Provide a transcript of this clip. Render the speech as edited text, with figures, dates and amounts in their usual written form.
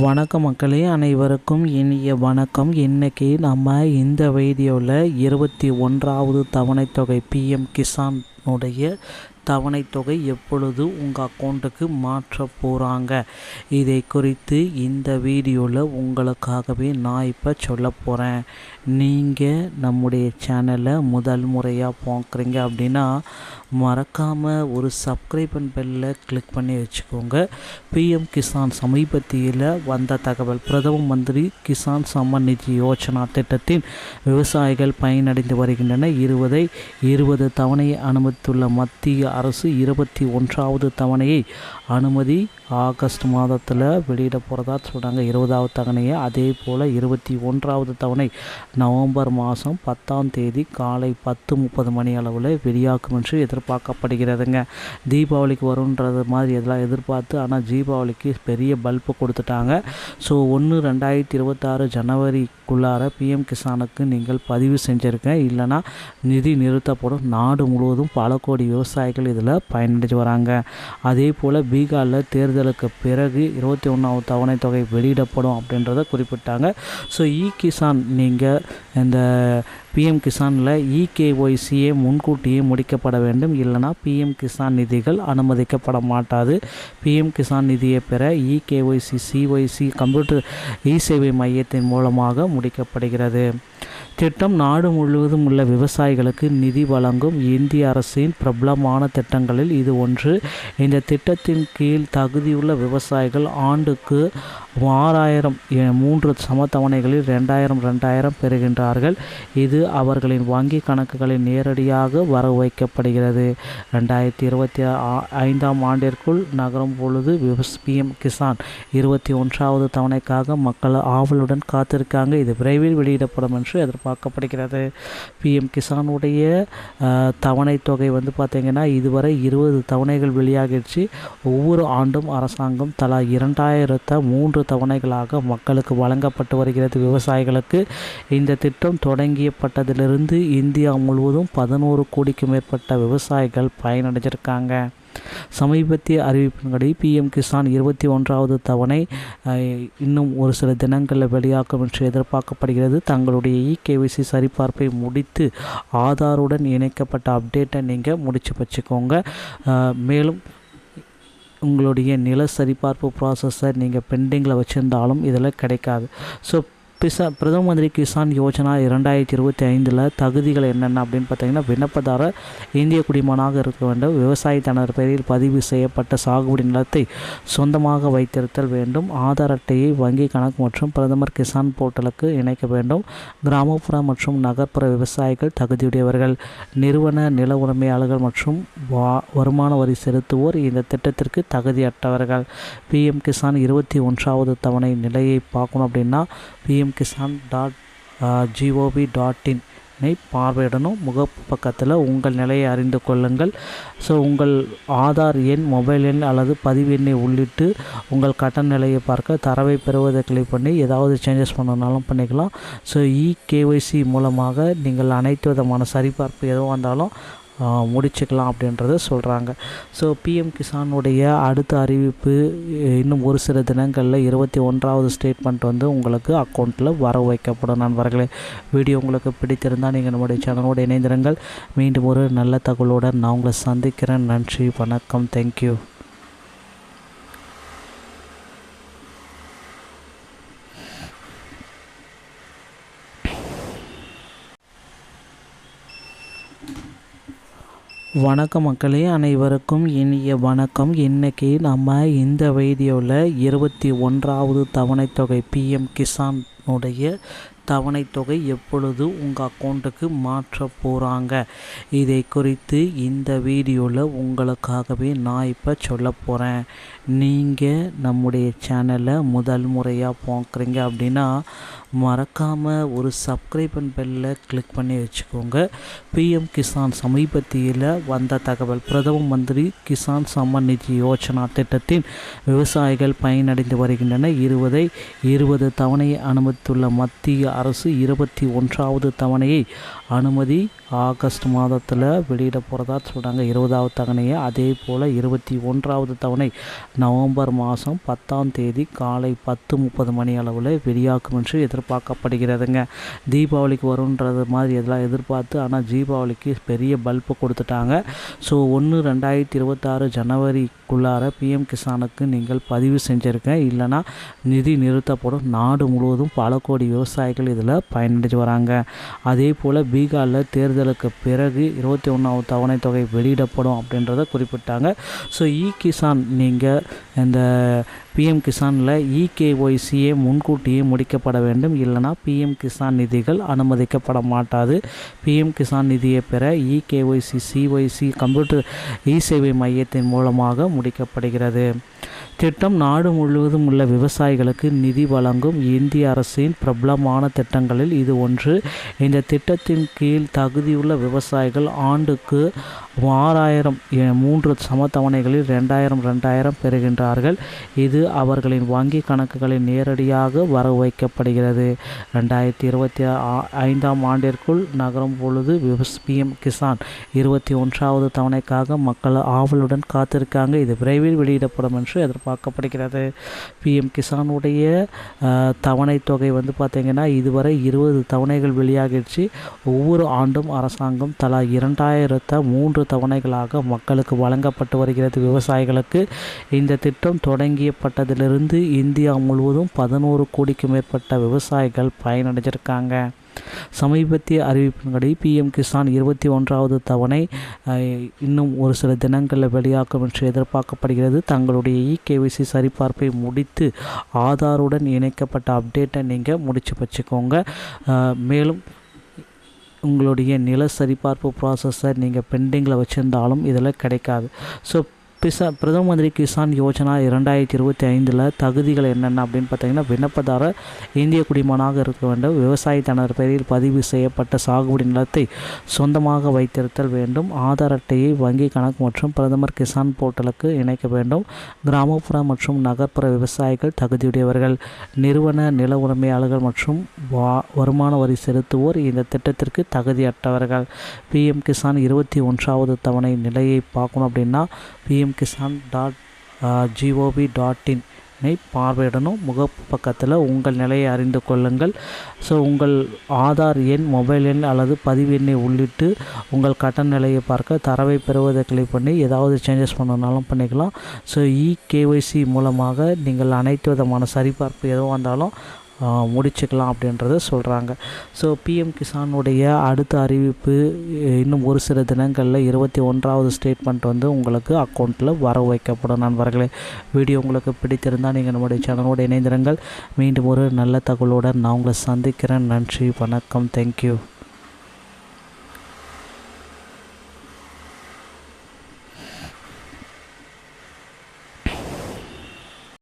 வணக்கம் மக்களே, அனைவருக்கும் இனிய வணக்கம். இன்றைக்கி நம்ம இந்த வீடியோவில் 21வது தவணைத்தொகை பிஎம் கிசானுடைய தவணைத்தொகை எப்பொழுது உங்கள் அக்கௌண்ட்டுக்கு மாற்ற போகிறாங்க, இதை குறித்து இந்த வீடியோவில் உங்களுக்காகவே நான் இப்போ சொல்ல போகிறேன். நீங்கள் நம்முடைய சேனலை முதல் முறையாக பார்க்குறீங்க அப்படின்னா மறக்காமல் ஒரு சப்ஸ்கிரைப் அண்ட் பெல்லை கிளிக் பண்ணி வச்சுக்கோங்க. பிஎம் கிசான் சமீபத்தியில் வந்த தகவல், பிரதம மந்திரி கிசான் சம்மான் நிதி யோஜனா திட்டத்தின் விவசாயிகள் பயனடைந்து வருகின்றன. 20 தவணையை அனுமதித்துள்ள மத்திய அரசு 21வது தவணையை அனுமதி ஆகஸ்ட் மாதத்தில் வெளியிட போகிறதா சொல்கிறாங்க. 20வது தவணையை, அதே போல் 21வது தவணை நவம்பர் மாதம் 10ஆம் தேதி காலை 10:30 மணி அளவில் வெளியாகும் என்று எதிர்பார்க்கப்படுகிறதுங்க. தீபாவளிக்கு வரும்ன்றது மாதிரி இதெல்லாம் எதிர்பார்த்து, ஆனால் தீபாவளிக்கு பெரிய பல்பு கொடுத்துட்டாங்க. ஸோ 1/2026 ஜனவரிக்குள்ளார பிஎம் கிசானுக்கு நீங்கள் பதிவு செஞ்சுருக்கேன், இல்லைனா நிதி நிறுத்தப்படும். நாடு முழுவதும் பல கோடி விவசாயிகள் இதில் பயனடைஞ்சு வராங்க. அதே போல் பீகாரில் தேர்தலுக்கு பிறகு 21வது தவணை தொகை வெளியிடப்படும் அப்படின்றத குறிப்பிட்டாங்க. ஸோ கிசான், நீங்கள் இந்த பிஎம் கிசானில் இகேஒய்சியை முன்கூட்டியே முடிக்கப்பட வேண்டும், இல்லைனா பிஎம் கிசான் நிதிகள் அனுமதிக்கப்பட மாட்டாது. பிஎம் கிசான் நிதியை பெற இகேஒய்சி சிஒய்சி கம்ப்யூட்டர் இ-சேவை மையத்தின் மூலமாக முடிக்கப்படுகிறது. திட்டம் நாடு முழுவதும் உள்ள விவசாயிகளுக்கு நிதி வழங்கும் இந்திய அரசின் பிரபலமான திட்டங்களில் இது ஒன்று. இந்த திட்டத்தின் கீழ் தகுதியுள்ள விவசாயிகள் ஆண்டுக்கு 6000 3 சமத்தவணைகளில் 2000 பெறுகின்றார்கள். இது அவர்களின் வங்கி கணக்குகளில் நேரடியாக வர வைக்கப்படுகிறது. 2025ஆம் ஆண்டிற்குள் நகரும் பொழுது பிஎம் கிசான் 21வது தவணைக்காக மக்கள் ஆவலுடன் காத்திருக்காங்க. இது விரைவில் வெளியிடப்படும் என்று எதிர்பார்க்கப்படுகிறது. பிஎம் கிசானுடைய தவணை தொகை பார்த்திங்கன்னா இதுவரை 20 தவணைகள் வெளியாகிடுச்சு. ஒவ்வொரு ஆண்டும் அரசாங்கம் தலா 2003 தவணைகளாக மக்களுக்கு வழங்கப்பட்டு வருகிறது. விவசாயிகளுக்கு இந்த திட்டம் தொடங்கியப்பட்டதிலிருந்து இந்தியா முழுவதும் 11 கோடிக்கும் மேற்பட்ட விவசாயிகள் பயனடைஞ்சிருக்காங்க. சமீபத்திய அறிவிப்பின்படி பிஎம் கிசான் 21வது தவணை இன்னும் ஒரு சில தினங்களில் வெளியாகும் என்று எதிர்பார்க்கப்படுகிறது. தங்களுடைய இகேஒய்சி சரிபார்ப்பை முடித்து ஆதாருடன் இணைக்கப்பட்ட அப்டேட்டை நீங்கள் முடிச்சு வச்சுக்கோங்க. மேலும் உங்களுடைய நில சரிபார்ப்பு ப்ராசஸை நீங்கள் பெண்டிங்கில் வச்சுருந்தாலும் இதில் கிடைக்காது. ஸோ பிரதம மந்திரி கிசான் யோஜனா 2025 தகுதிகள் என்னென்ன அப்படின்னு பார்த்தீங்கன்னா, விண்ணப்பதாரர் இந்திய குடிமகனாக இருக்க வேண்டும், விவசாயி தனது பெயரில் பதிவு செய்யப்பட்ட சாகுபடி நிலத்தை சொந்தமாக வைத்திருத்தல் வேண்டும், ஆதார் அட்டையை வங்கி கணக்கு மற்றும் பிரதமர் கிசான் போர்ட்டலுக்கு இணைக்க வேண்டும், கிராமப்புற மற்றும் நகர்ப்புற விவசாயிகள் தகுதியுடையவர்கள், நிறுவன நில உரிமையாளர்கள் மற்றும் வருமான வரி செலுத்துவோர் இந்த திட்டத்திற்கு தகுதியற்றவர்கள். பிஎம் கிசான் 21வது தவணை நிலையை பார்க்கணும் அப்படின்னா pmkisan.gov.in பார்வையிடணும். முகப்பு பக்கத்தில் உங்கள் நிலையை அறிந்து கொள்ளுங்கள். ஸோ உங்கள் ஆதார் எண், மொபைல் எண் அல்லது பதிவு எண்ணை உள்ளிட்டு உங்கள் கட்டண நிலையை பார்க்க தரவை பெறுவதை கிளிக் பண்ணி ஏதாவது சேஞ்சஸ் பண்ணனாலும் பண்ணிக்கலாம். ஸோ இகேஒய்சி மூலமாக நீங்கள் அனைத்து விதமான சரிபார்ப்பு எதுவும் வந்தாலும் முடிச்சுக்கலாம் அப்படின்றத சொல்கிறாங்க. ஸோ பிஎம் கிசானுடைய அடுத்த அறிவிப்பு இன்னும் ஒரு சில தினங்களில் 21வது ஸ்டேட்மெண்ட் உங்களுக்கு அக்கௌண்ட்டில் வர வைக்கப்படும். நண்பர்களே, வீடியோ உங்களுக்கு பிடித்திருந்தால் நீங்கள் நம்முடைய சேனலோடு இணைந்திருங்கள். மீண்டும் ஒரு நல்ல தகவலுடன் நான் உங்களை சந்திக்கிறேன். நன்றி, வணக்கம், தேங்க்யூ. வணக்கம் மக்களே, அனைவருக்கும் இனிய வணக்கம். இன்றைக்கி நம்ம இந்த வீடியோவில் 21வது தவணைத்தொகை பிஎம் கிசானுடைய தவணைத்தொகை எப்பொழுது உங்கள் அக்கௌண்ட்டுக்கு மாற்ற போகிறாங்க, இதை குறித்து இந்த வீடியோவில் உங்களுக்காகவே நான் இப்போ சொல்ல போகிறேன். நீங்கள் நம்முடைய சேனலை முதல் முறையாக பார்க்குறீங்க அப்படின்னா மறக்காமல் ஒரு சப்ஸ்கிரைப் அண்ட் பெல்லை கிளிக் பண்ணி வச்சுக்கோங்க. பிஎம் கிசான் சமீபத்தியில் வந்த தகவல், பிரதம மந்திரி கிசான் சம்மான் நிதி யோஜனா திட்டத்தின் விவசாயிகள் பயனடைந்து வருகின்றன. 20 தவணையை அனுமதித்துள்ள மத்திய அரசு 21வது தவணையை அனுமதி ஆகஸ்ட் மாதத்தில் வெளியிட போகிறதா சொல்கிறாங்க 20வது தவணையை. அதே போல் 21வது தவணை நவம்பர் மாதம் 10ஆம் தேதி காலை 10:30 மணி அளவில் வெளியாகும் என்று எதிர்பார்க்கப்படுகிறதுங்க. தீபாவளிக்கு வரும்ன்றது மாதிரி இதெல்லாம் எதிர்பார்த்து, ஆனால் தீபாவளிக்கு பெரிய பல்பு கொடுத்துட்டாங்க. ஸோ 1/2026 ஜனவரிக்குள்ளார பிஎம் கிசானுக்கு நீங்கள் பதிவு செஞ்சுருக்கேன், இல்லைனா நிதி நிறுத்தப்படும். நாடு முழுவதும் பல கோடி விவசாயிகள் இதில் பயனடைஞ்சு வராங்க. அதே போல் பீகாரில் தேர்தலுக்கு பிறகு 21வது தவணை தொகை வெளியிடப்படும் அப்படின்றத குறிப்பிட்டாங்க. ஸோ கிசான் நீங்கள் இந்த பிஎம் கிசானில் இகேஒய்சியை முன்கூட்டியே முடிக்கப்பட வேண்டும், இல்லைனா பிஎம் கிசான் நிதிகள் அனுமதிக்கப்பட மாட்டாது. பிஎம் கிசான் நிதியை பெற இகேஒய்சி சிஒய்சி கம்ப்யூட்டர் இ-சேவை மையத்தின் மூலமாக முடிக்கப்படுகிறது. திட்டம் நாடு முழுவதும் உள்ள விவசாயிகளுக்கு நிதி வழங்கும் இந்திய அரசின் பிரபலமான திட்டங்களில் இது ஒன்று. இந்த திட்டத்தின் கீழ் தகுதியுள்ள விவசாயிகள் ஆண்டுக்கு 6000 3 சமத்தவணைகளில் 2000 பெறுகின்றார்கள். இது அவர்களின் வங்கி கணக்குகளில் நேரடியாக வரவு வைக்கப்படுகிறது. 2025ஆம் ஆண்டிற்குள் நகரும் பொழுது பிஎம் கிசான் 21வது தவணைக்காக மக்கள் ஆவலுடன் காத்திருக்காங்க. இது விரைவில் வெளியிடப்படும் என்று எதிர்பார்க்கப்படுகிறது. பிஎம் கிசானுடைய தவணை தொகை பார்த்திங்கன்னா இதுவரை 20 தவணைகள் வெளியாகிடுச்சு. ஒவ்வொரு ஆண்டும் அரசாங்கம் தலா 2003 தவணைகளாக மக்களுக்கு வழங்கப்பட்டு வருகிறது. விவசாயிகளுக்கு இந்த திட்டம் தொடங்கியப்பட்டதிலிருந்து இந்தியா முழுவதும் 11 கோடிக்கும் மேற்பட்ட விவசாயிகள் பயனடைஞ்சிருக்காங்க. சமீபத்திய அறிவிப்பின்படி பிஎம் கிசான் 21வது தவணை இன்னும் ஒரு சில தினங்களில் வெளியாகும் என்று எதிர்பார்க்கப்படுகிறது. தங்களுடைய இகேஒய்சி சரிபார்ப்பை முடித்து ஆதாருடன் இணைக்கப்பட்ட அப்டேட்டை நீங்கள் முடிச்சு வச்சுக்கோங்க. மேலும் உங்களுடைய நில சரிபார்ப்பு ப்ராசஸை நீங்கள் பெண்டிங்கில் வச்சுருந்தாலும் இதில் கிடைக்காது. ஸோ பிரதம மந்திரி கிசான் யோஜனா 2025 தகுதிகள் என்னென்ன அப்படின்னு பார்த்தீங்கன்னா, விண்ணப்பதாரர் இந்திய குடிமகனாக இருக்க வேண்டும், விவசாயி தனது பெயரில் பதிவு செய்யப்பட்ட சாகுபடி நிலத்தை சொந்தமாக வைத்திருத்தல் வேண்டும், ஆதார் அட்டையை வங்கி கணக்கு மற்றும் பிரதமர் கிசான் போர்ட்டலுக்கு இணைக்க வேண்டும், கிராமப்புற மற்றும் நகர்ப்புற விவசாயிகள் தகுதியுடையவர்கள், நிறுவன நில உரிமையாளர்கள் மற்றும் வருமான வரி செலுத்துவோர் இந்த திட்டத்திற்கு தகுதியற்றவர்கள். பிஎம் கிசான் 21வது தவணை நிலையை பார்க்கணும் அப்படின்னா pmkisan.gov.in பார்வையிடணும். முகப்பு பக்கத்தில் உங்கள் நிலையை அறிந்து கொள்ளுங்கள். ஸோ உங்கள் ஆதார் எண், மொபைல் எண் அல்லது பதிவு எண்ணை உள்ளிட்டு உங்கள் கட்டண நிலையை பார்க்க தரவை பெறுவதை கிளிக் பண்ணி ஏதாவது சேஞ்சஸ் பண்ணனாலும் பண்ணிக்கலாம். ஸோ இகேஒய்சி மூலமாக நீங்கள் அனைத்து விதமான சரிபார்ப்பு எதுவும் வந்தாலும் முடிச்சுக்கலாம் அப்படின்றத சொல்கிறாங்க. ஸோ பிஎம் கிசானுடைய அடுத்த அறிவிப்பு இன்னும் ஒரு சில தினங்களில் 21வது ஸ்டேட்மெண்ட் உங்களுக்கு அக்கௌண்ட்டில் வரவு வைக்கப்படும். நண்பர்களே, வீடியோ உங்களுக்கு பிடித்திருந்தால் நீங்கள் நம்முடைய சேனலோடு இணைந்திருங்கள். மீண்டும் ஒரு நல்ல தகவலுடன் நான் உங்களை சந்திக்கிறேன். நன்றி, வணக்கம், தேங்க்யூ.